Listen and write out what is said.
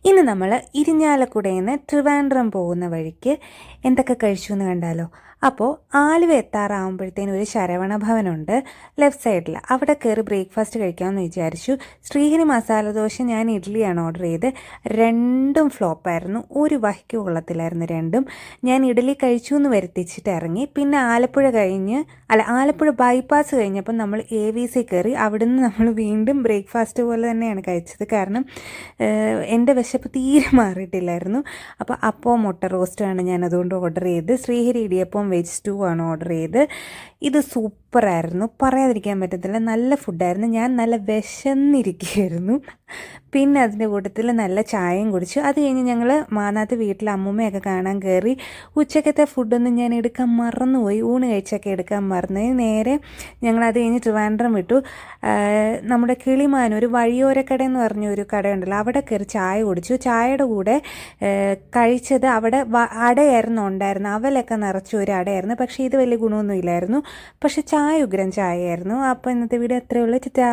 ഇന്ന് നമ്മൾ ഇരിഞ്ഞാലക്കുടയിൽ നിന്ന് ട്രിവാൻഡ്രം പോകുന്ന വഴിക്ക് എന്തൊക്കെ കഴിച്ചു എന്ന് കണ്ടാലോ. അപ്പോൾ ആലുവ എത്താറാകുമ്പോഴത്തേനും ഒരു ശരവണ ഭവനുണ്ട് ലെഫ്റ്റ് സൈഡിൽ. അവിടെ കയറി ബ്രേക്ക്ഫാസ്റ്റ് കഴിക്കാമെന്ന് വിചാരിച്ചു. ശ്രീഹരി മസാല ദോശ, ഞാൻ ഇഡ്ഡലിയാണ് ഓർഡർ ചെയ്ത്. രണ്ടും ഫ്ലോപ്പായിരുന്നു, ഒരു വഹിക്ക് കൊള്ളത്തില്ലായിരുന്നു രണ്ടും. ഞാൻ ഇഡ്ഡലി കഴിച്ചു എന്ന് വരുത്തിച്ചിട്ട് ഇറങ്ങി. പിന്നെ ആലപ്പുഴ ബൈപ്പാസ് കഴിഞ്ഞപ്പോൾ നമ്മൾ AVC കയറി. അവിടുന്ന് നമ്മൾ വീണ്ടും ബ്രേക്ക്ഫാസ്റ്റ് പോലെ തന്നെയാണ് കഴിച്ചത്. കാരണം എൻ്റെ വിശപ്പ് തീരെ മാറിയിട്ടില്ലായിരുന്നു. അപ്പോൾ മുട്ട റോസ്റ്റാണ് ഞാൻ അതുകൊണ്ട് ഓർഡർ ചെയ്ത്. ശ്രീഹരി ഇടിയപ്പം വെജ് സ്റ്റൂ ആണ് ഓർഡർ ചെയ്ത്. ഇത് സൂപ്പറായിരുന്നു, പറയാതിരിക്കാൻ പറ്റത്തില്ല. നല്ല ഫുഡായിരുന്നു. ഞാൻ നല്ല വിശന്നിരിക്കുകയായിരുന്നു. പിന്നെ അതിൻ്റെ കൂട്ടത്തിൽ നല്ല ചായയും കുടിച്ചു. അത് കഴിഞ്ഞ് ഞങ്ങൾ മാന്നാത്ത് വീട്ടിൽ അമ്മൂമ്മയൊക്കെ കാണാൻ കയറി. ഉച്ചക്കത്തെ ഫുഡൊന്നും ഞാൻ എടുക്കാൻ മറന്നുപോയി, ഊണ് കഴിച്ചൊക്കെ എടുക്കാൻ മറന്നു. നേരെ ഞങ്ങളത് കഴിഞ്ഞ് ട്രിവാൻഡ്രം വിട്ടു. നമ്മുടെ കിളിമാൻ ഒരു വഴിയോരക്കട എന്ന് പറഞ്ഞൊരു കടയുണ്ടല്ലോ, അവിടെ കയറി ചായ കുടിച്ചു. ചായയുടെ കൂടെ കഴിച്ചത് അവിടെ അടയായിരുന്നു ഉണ്ടായിരുന്നു, അവലൊക്കെ നിറച്ച ഒരു അടയായിരുന്നു. പക്ഷേ ഇത് വലിയ ഗുണമൊന്നും ഇല്ലായിരുന്നു. പക്ഷേ ചായ ഉഗ്രം ചായയായിരുന്നു. അപ്പോൾ ഇന്നത്തെ വീഡിയോ അത്രയേ ഉള്ളൂ. ടാ.